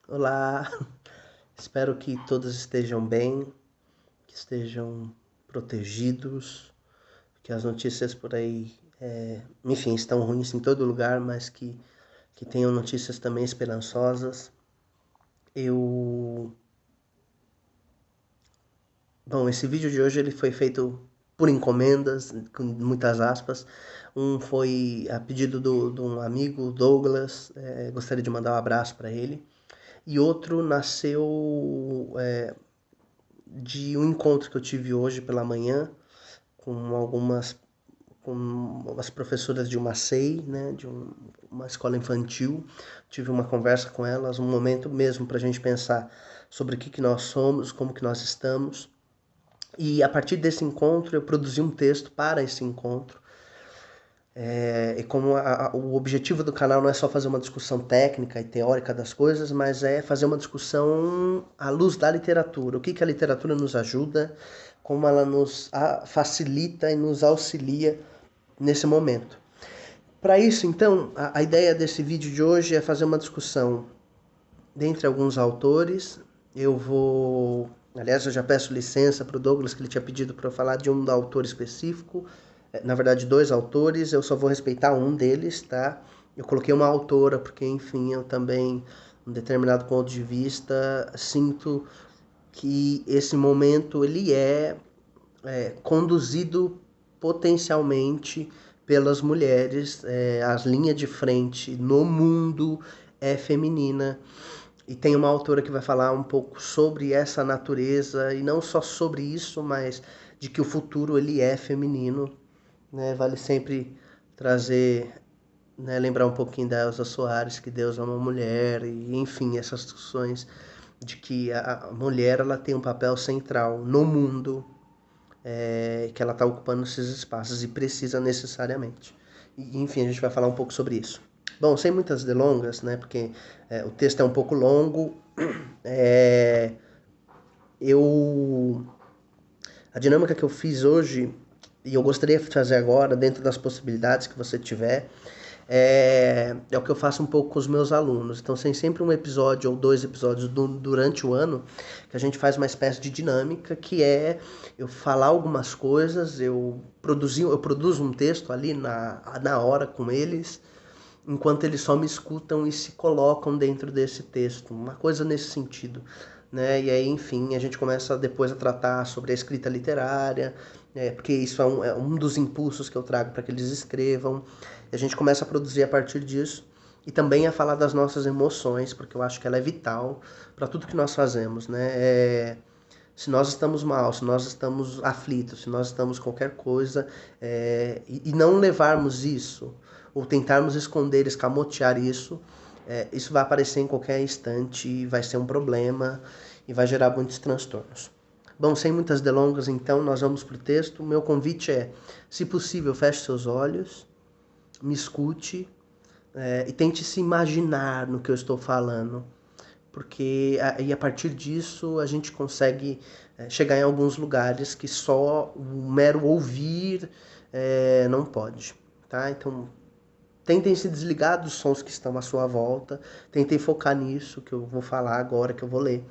Olá, espero que todos estejam bem, que estejam protegidos, que as notícias por aí, enfim, estão ruins em todo lugar, mas que tenham notícias também esperançosas. Eu, bom, esse vídeo de hoje ele foi feito por encomendas, com muitas aspas. Um foi a pedido de um amigo, Douglas, gostaria de mandar um abraço para ele. E outro nasceu de um encontro que eu tive hoje pela manhã com as professoras de uma SEI, né, uma escola infantil. Tive uma conversa com elas, um momento mesmo para a gente pensar sobre o que nós somos, como que nós estamos. E a partir desse encontro eu produzi um texto para esse encontro. E como o objetivo do canal não é só fazer uma discussão técnica e teórica das coisas, mas é fazer uma discussão à luz da literatura. O que a literatura nos ajuda, como ela nos facilita e nos auxilia nesse momento. Para isso, então, a ideia desse vídeo de hoje é fazer uma discussão dentre alguns autores. Aliás, eu já peço licença para o Douglas, que ele tinha pedido para eu falar de um autor específico. Na verdade, dois autores, eu só vou respeitar um deles, tá? Eu coloquei uma autora, porque, enfim, eu também, em determinado ponto de vista, sinto que esse momento ele conduzido potencialmente pelas mulheres. As linhas de frente no mundo é feminina. E tem uma autora que vai falar um pouco sobre essa natureza, e não só sobre isso, mas de que o futuro ele é feminino, né? Vale sempre trazer, né, lembrar um pouquinho da Elza Soares, que Deus ama a mulher, e enfim, essas discussões de que a mulher ela tem um papel central no mundo, que ela está ocupando esses espaços e precisa necessariamente. E, enfim, a gente vai falar um pouco sobre isso. Bom, sem muitas delongas, né, porque o texto é um pouco longo, é, eu a dinâmica que eu fiz hoje e eu gostaria de fazer agora, dentro das possibilidades que você tiver, é o que eu faço um pouco com os meus alunos. Então, tem sempre um episódio ou dois episódios durante o ano que a gente faz uma espécie de dinâmica, que é eu falar algumas coisas, eu produzo um texto ali na hora com eles, enquanto eles só me escutam e se colocam dentro desse texto, uma coisa nesse sentido, né? E aí, enfim, a gente começa depois a tratar sobre a escrita literária, porque isso é um dos impulsos que eu trago para que eles escrevam. E a gente começa a produzir a partir disso e também a falar das nossas emoções, porque eu acho que ela é vital para tudo que nós fazemos, né? Se nós estamos mal, se nós estamos aflitos, se nós estamos qualquer coisa, e não levarmos isso, ou tentarmos esconder, escamotear isso, isso vai aparecer em qualquer instante e vai ser um problema e vai gerar muitos transtornos. Bom, sem muitas delongas, então, nós vamos para o texto. O meu convite é, se possível, feche seus olhos, me escute, e tente se imaginar no que eu estou falando, porque aí a partir disso a gente consegue chegar em alguns lugares que só o mero ouvir não pode, tá? Então tentem se desligar dos sons que estão à sua volta, tentem focar nisso que eu vou falar agora, que eu vou ler.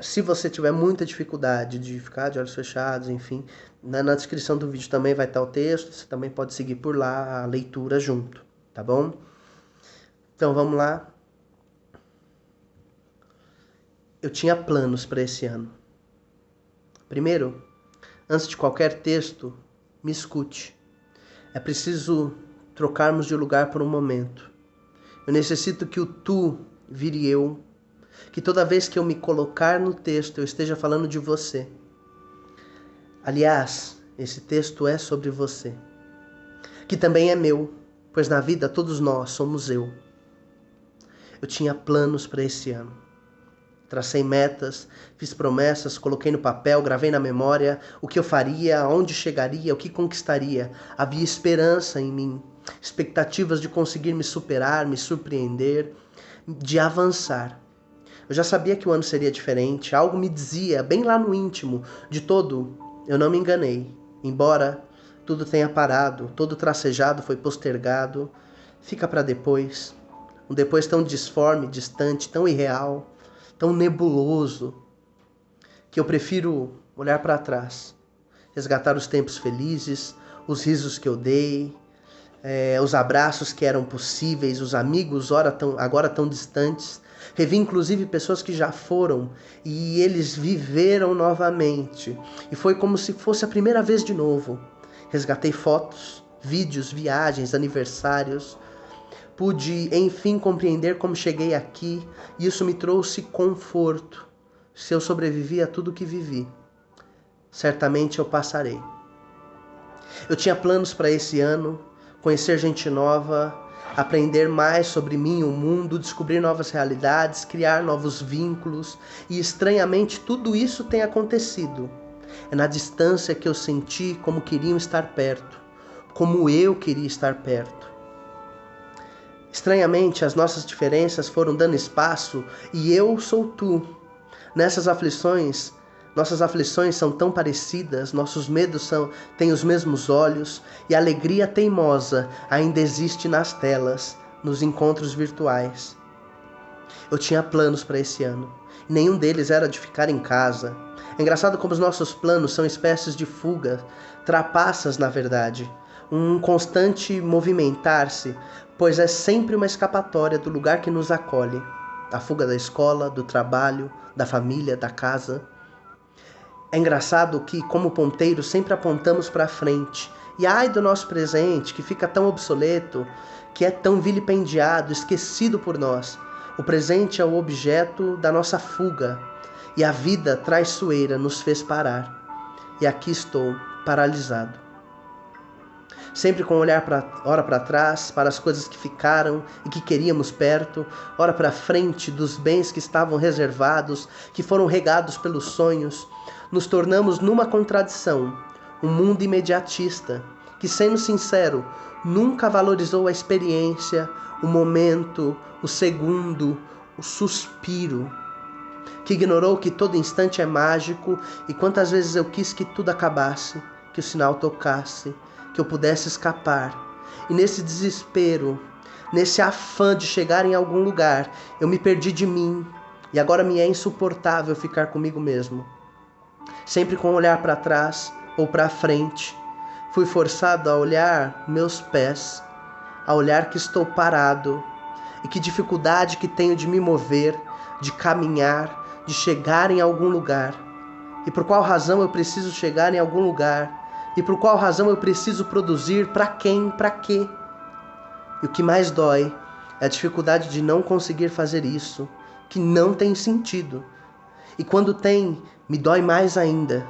Se você tiver muita dificuldade de ficar de olhos fechados, enfim, na descrição do vídeo também vai estar o texto, você também pode seguir por lá a leitura junto, tá bom? Então vamos lá. Eu tinha planos para esse ano. Primeiro, antes de qualquer texto, me escute. É preciso trocarmos de lugar por um momento. Eu necessito que o tu vire eu, que toda vez que eu me colocar no texto eu esteja falando de você. Aliás, esse texto é sobre você, que também é meu, pois na vida todos nós somos eu. Eu tinha planos para esse ano. Tracei metas, fiz promessas, coloquei no papel, gravei na memória o que eu faria, aonde chegaria, o que conquistaria. Havia esperança em mim, expectativas de conseguir me superar, me surpreender, de avançar. Eu já sabia que o ano seria diferente, algo me dizia, bem lá no íntimo, de todo, eu não me enganei. Embora tudo tenha parado, todo tracejado foi postergado, fica para depois. Um depois tão disforme, distante, tão irreal, tão nebuloso, que eu prefiro olhar para trás, resgatar os tempos felizes, os risos que eu dei, os abraços que eram possíveis, os amigos agora tão distantes. Revi inclusive pessoas que já foram e eles viveram novamente. E foi como se fosse a primeira vez de novo. Resgatei fotos, vídeos, viagens, aniversários. Pude, enfim, compreender como cheguei aqui e isso me trouxe conforto. Se eu sobrevivi a tudo que vivi, certamente eu passarei. Eu tinha planos para esse ano, conhecer gente nova, aprender mais sobre mim e o mundo, descobrir novas realidades, criar novos vínculos e estranhamente tudo isso tem acontecido. É na distância que eu senti como queriam estar perto, como eu queria estar perto. Estranhamente as nossas diferenças foram dando espaço e eu sou tu. Nessas aflições, nossas aflições são tão parecidas, nossos medos têm os mesmos olhos e a alegria teimosa ainda existe nas telas, nos encontros virtuais. Eu tinha planos para esse ano, e nenhum deles era de ficar em casa. É engraçado como os nossos planos são espécies de fuga, trapaças na verdade, um constante movimentar-se, pois é sempre uma escapatória do lugar que nos acolhe. A fuga da escola, do trabalho, da família, da casa. É engraçado que, como ponteiros, sempre apontamos para frente. E ai do nosso presente, que fica tão obsoleto, que é tão vilipendiado, esquecido por nós. O presente é o objeto da nossa fuga. E a vida traiçoeira nos fez parar. E aqui estou, paralisado. Sempre com o olhar ora para trás, para as coisas que ficaram e que queríamos perto, ora para frente dos bens que estavam reservados, que foram regados pelos sonhos, nos tornamos numa contradição, um mundo imediatista, que, sendo sincero, nunca valorizou a experiência, o momento, o segundo, o suspiro, que ignorou que todo instante é mágico e quantas vezes eu quis que tudo acabasse, que o sinal tocasse, que eu pudesse escapar. E nesse desespero, nesse afã de chegar em algum lugar, eu me perdi de mim e agora me é insuportável ficar comigo mesmo. Sempre com o olhar para trás ou para frente, fui forçado a olhar meus pés, a olhar que estou parado e que dificuldade que tenho de me mover, de caminhar, de chegar em algum lugar. E por qual razão eu preciso chegar em algum lugar? E por qual razão eu preciso produzir? Para quem? Para quê? E o que mais dói é a dificuldade de não conseguir fazer isso, que não tem sentido. E quando tem, me dói mais ainda,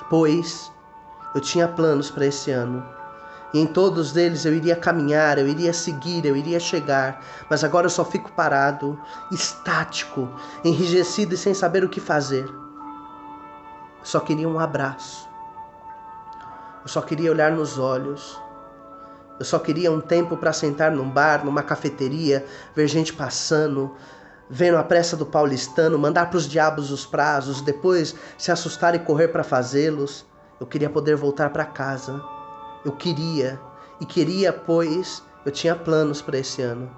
pois eu tinha planos para esse ano. E em todos eles eu iria caminhar, eu iria seguir, eu iria chegar. Mas agora eu só fico parado, estático, enrijecido e sem saber o que fazer. Eu só queria um abraço. Eu só queria olhar nos olhos. Eu só queria um tempo para sentar num bar, numa cafeteria, ver gente passando, vendo a pressa do paulistano, mandar pros diabos os prazos, depois se assustar e correr para fazê-los. Eu queria poder voltar para casa. Eu queria, pois eu tinha planos para esse ano.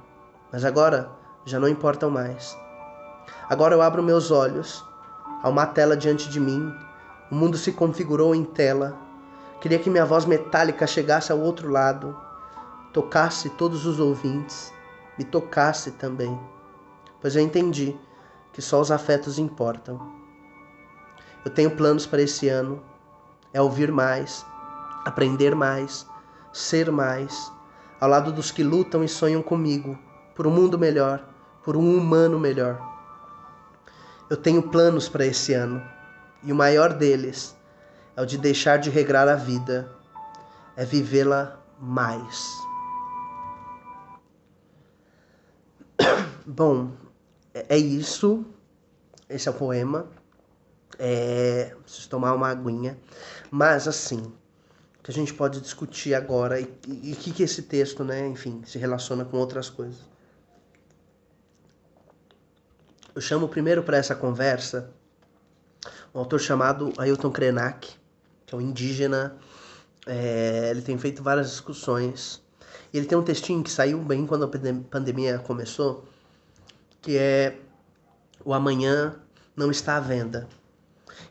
Mas agora já não importam mais. Agora eu abro meus olhos. Há uma tela diante de mim. O mundo se configurou em tela. Queria que minha voz metálica chegasse ao outro lado, tocasse todos os ouvintes, me tocasse também, pois eu entendi que só os afetos importam. Eu tenho planos para esse ano, é ouvir mais, aprender mais, ser mais, ao lado dos que lutam e sonham comigo, por um mundo melhor, por um humano melhor. Eu tenho planos para esse ano, e o maior deles é o de deixar de regrar a vida, é vivê-la mais. Bom, é isso. Esse é o poema. Preciso tomar uma aguinha. Mas, assim, o que a gente pode discutir agora e o que esse texto, né, enfim, se relaciona com outras coisas. Eu chamo primeiro para essa conversa um autor chamado Ailton Krenak, que é um indígena. Ele tem feito várias discussões. E ele tem um textinho que saiu bem quando a pandemia começou, que é o amanhã não está à venda.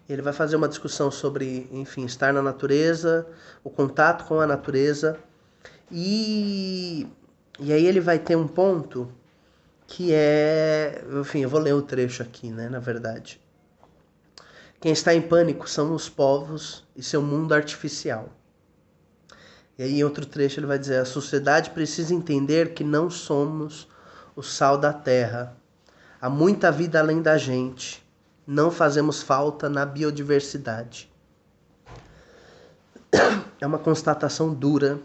Ele vai fazer uma discussão sobre, enfim, estar na natureza, o contato com a natureza, e, e aí ele vai ter um ponto que é, enfim, eu vou ler o trecho aqui, né, na verdade. Quem está em pânico são os povos e seu mundo artificial. E aí em outro trecho ele vai dizer, a sociedade precisa entender que não somos o sal da terra. Há muita vida além da gente. Não fazemos falta na biodiversidade. É uma constatação dura,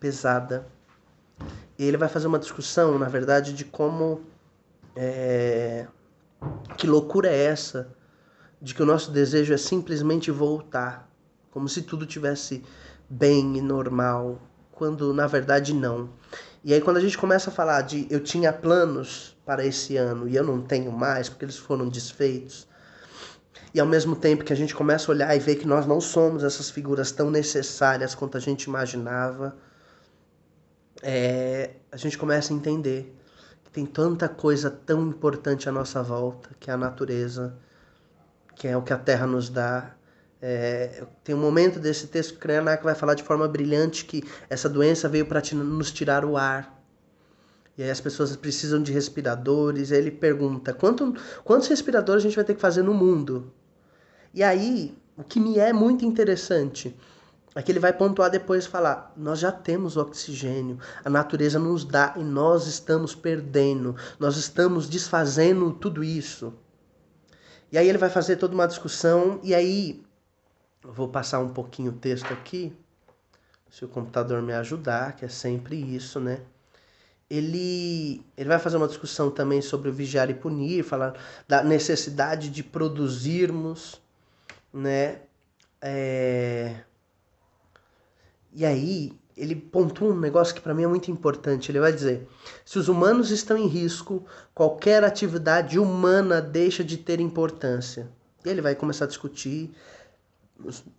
pesada. E ele vai fazer uma discussão, na verdade, de como... que loucura é essa de que o nosso desejo é simplesmente voltar, como se tudo tivesse bem e normal, quando na verdade não. E aí quando a gente começa a falar de eu tinha planos para esse ano e eu não tenho mais porque eles foram desfeitos, e ao mesmo tempo que a gente começa a olhar e ver que nós não somos essas figuras tão necessárias quanto a gente imaginava, a gente começa a entender que tem tanta coisa tão importante à nossa volta, que é a natureza, que é o que a Terra nos dá. Tem um momento desse texto que o Krenak vai falar de forma brilhante que essa doença veio para nos tirar o ar. E aí as pessoas precisam de respiradores. E aí ele pergunta, quantos respiradores a gente vai ter que fazer no mundo? E aí, o que me é muito interessante é que ele vai pontuar depois e falar, nós já temos oxigênio, a natureza nos dá e nós estamos perdendo, nós estamos desfazendo tudo isso. E aí ele vai fazer toda uma discussão, e aí eu vou passar um pouquinho o texto aqui, se o computador me ajudar, que é sempre isso, né? Ele vai fazer uma discussão também sobre o vigiar e punir, falar da necessidade de produzirmos, né? E aí ele pontua um negócio que para mim é muito importante. Ele vai dizer, se os humanos estão em risco, qualquer atividade humana deixa de ter importância. E ele vai começar a discutir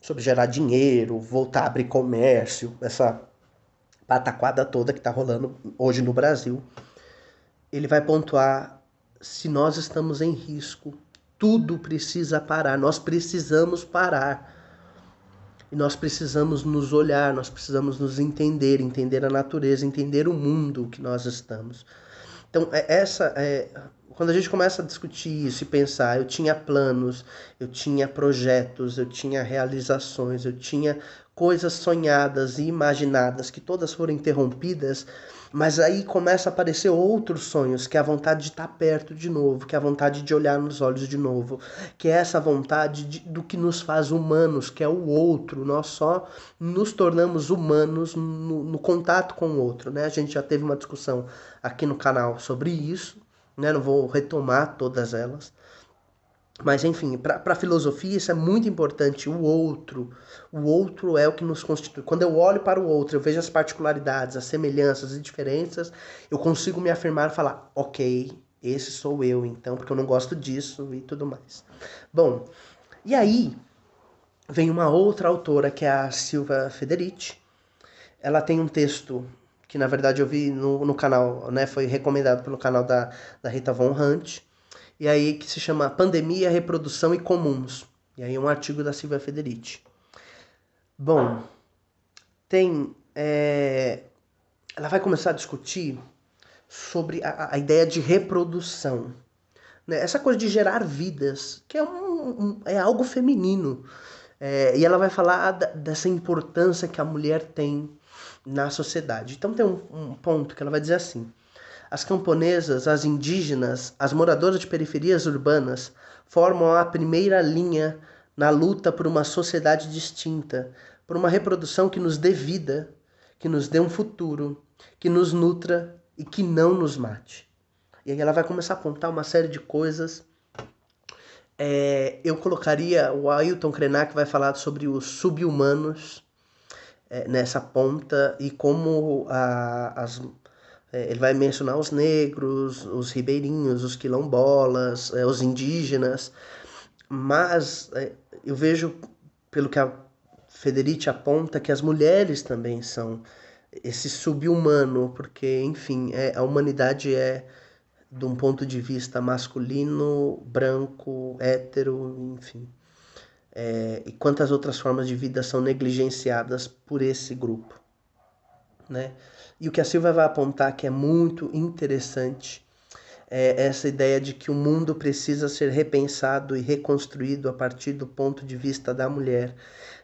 sobre gerar dinheiro, voltar a abrir comércio, essa pataquada toda que está rolando hoje no Brasil. Ele vai pontuar, se nós estamos em risco, tudo precisa parar, nós precisamos parar. E nós precisamos nos olhar, nós precisamos nos entender, entender a natureza, entender o mundo que nós estamos. Então, quando a gente começa a discutir isso e pensar, eu tinha planos, eu tinha projetos, eu tinha realizações, eu tinha coisas sonhadas e imaginadas que todas foram interrompidas, mas aí começa a aparecer outros sonhos, que é a vontade de estar perto de novo, que é a vontade de olhar nos olhos de novo, que é essa vontade do que nos faz humanos, que é o outro. Nós só nos tornamos humanos no contato com o outro, né? A gente já teve uma discussão aqui no canal sobre isso, né? Não vou retomar todas elas. Mas, enfim, para a filosofia isso é muito importante, o outro. O outro é o que nos constitui. Quando eu olho para o outro, eu vejo as particularidades, as semelhanças e diferenças, eu consigo me afirmar e falar, ok, esse sou eu, então, porque eu não gosto disso e tudo mais. Bom, e aí vem uma outra autora, que é a Silvia Federici. Ela tem um texto que, na verdade, eu vi no canal, né, foi recomendado pelo canal da Rita Von Hunt, e aí que se chama Pandemia, Reprodução e Comuns. E aí é um artigo da Silvia Federici. Bom, ela vai começar a discutir sobre a ideia de reprodução. Né? Essa coisa de gerar vidas, que é algo feminino. E ela vai falar dessa importância que a mulher tem na sociedade. Então tem um ponto que ela vai dizer assim, as camponesas, as indígenas, as moradoras de periferias urbanas formam a primeira linha na luta por uma sociedade distinta, por uma reprodução que nos dê vida, que nos dê um futuro, que nos nutra e que não nos mate. E aí ela vai começar a apontar uma série de coisas. Eu colocaria, o Ailton Krenak vai falar sobre os sub-humanos nessa ponta e como ele vai mencionar os negros, os ribeirinhos, os quilombolas, os indígenas, mas eu vejo, pelo que a Federici aponta, que as mulheres também são esse sub-humano, porque, enfim, a humanidade é, de um ponto de vista masculino, branco, hétero, enfim. E quantas outras formas de vida são negligenciadas por esse grupo, né? E o que a Silvia vai apontar que é muito interessante é essa ideia de que o mundo precisa ser repensado e reconstruído a partir do ponto de vista da mulher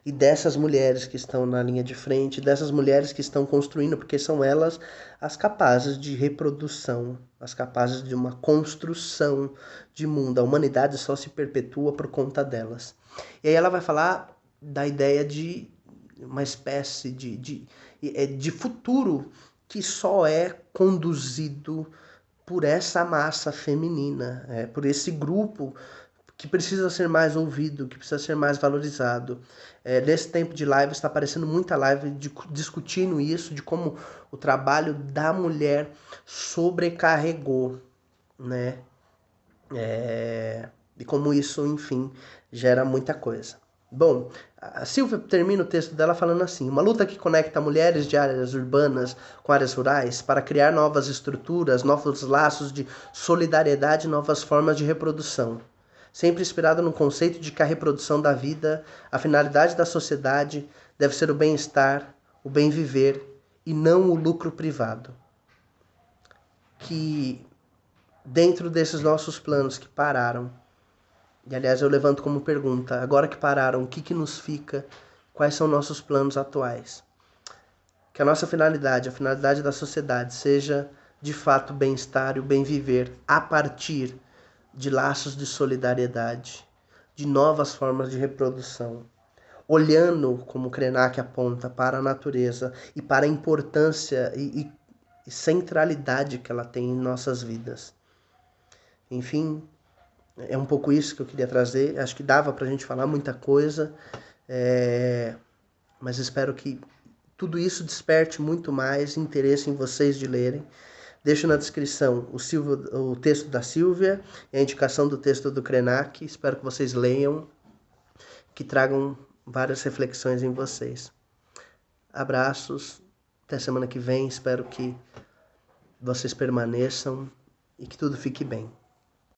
e dessas mulheres que estão na linha de frente, dessas mulheres que estão construindo, porque são elas as capazes de reprodução, as capazes de uma construção de mundo. A humanidade só se perpetua por conta delas. E aí ela vai falar da ideia de uma espécie de futuro que só é conduzido por essa massa feminina, por esse grupo que precisa ser mais ouvido, que precisa ser mais valorizado. Nesse tempo de live está aparecendo muita live discutindo isso, de como o trabalho da mulher sobrecarregou, né? E como isso, enfim, gera muita coisa. Bom, a Silvia termina o texto dela falando assim: uma luta que conecta mulheres de áreas urbanas com áreas rurais para criar novas estruturas, novos laços de solidariedade e novas formas de reprodução. Sempre inspirada no conceito de que a reprodução da vida, a finalidade da sociedade, deve ser o bem-estar, o bem viver e não o lucro privado. Que dentro desses nossos planos que pararam, e aliás eu levanto como pergunta, agora que pararam, o que nos fica? Quais são nossos planos atuais? Que a nossa finalidade, a finalidade da sociedade, seja de fato o bem-estar e o bem viver a partir de laços de solidariedade, de novas formas de reprodução, olhando, como Krenak aponta, para a natureza e para a importância e centralidade que ela tem em nossas vidas. Enfim, é um pouco isso que eu queria trazer. Acho que dava para a gente falar muita coisa, mas espero que tudo isso desperte muito mais interesse em vocês de lerem. Deixo na descrição o texto da Silvia e a indicação do texto do Krenak. Espero que vocês leiam, que tragam várias reflexões em vocês. Abraços, até semana que vem. Espero que vocês permaneçam e que tudo fique bem.